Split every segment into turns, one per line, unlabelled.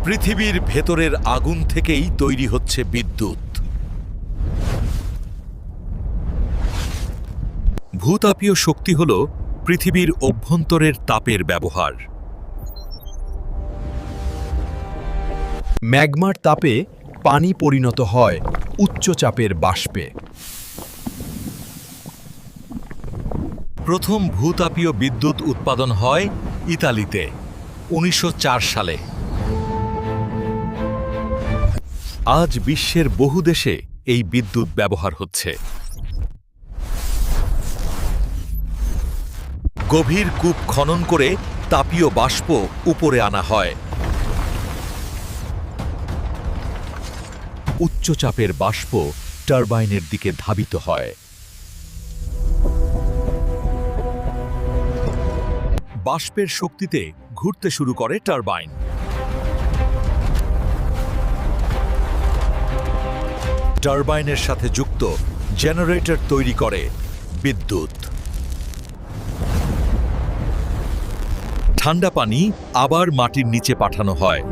পৃথিবীর ভেতরের আগুন থেকেই তৈরি হচ্ছে বিদ্যুৎ। ভূতাপীয় শক্তি হল পৃথিবীর অভ্যন্তরের তাপের ব্যবহার।
ম্যাগমার তাপে পানি পরিণত হয় উচ্চ চাপের বাষ্পে।
প্রথম ভূতাপীয় বিদ্যুৎ উৎপাদন হয় ইতালিতে 1904 সালে। আজ বিশ্বের বহু দেশে এই বিদ্যুৎ ব্যবহার হচ্ছে। গভীর কূপ খনন করে তাপীয় বাষ্প উপরে আনা হয়। উচ্চ চাপের বাষ্প টারবাইনের দিকে ধাবিত হয়। বাষ্পের শক্তিতে ঘুরতে শুরু করে টারবাইন। টারবাইনের সাথে যুক্ত জেনারেটর তৈরি করে বিদ্যুৎ। ঠান্ডা পানি আবার মাটির নিচে পাঠানো হয়।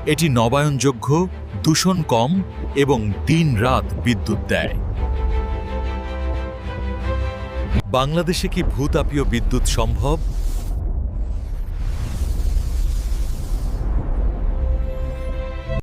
এটি নবায়নযোগ্য, দূষণ কম এবং দিন-রাত বিদ্যুৎ দেয়। বাংলাদেশে কি ভূতাপীয় বিদ্যুৎ সম্ভব?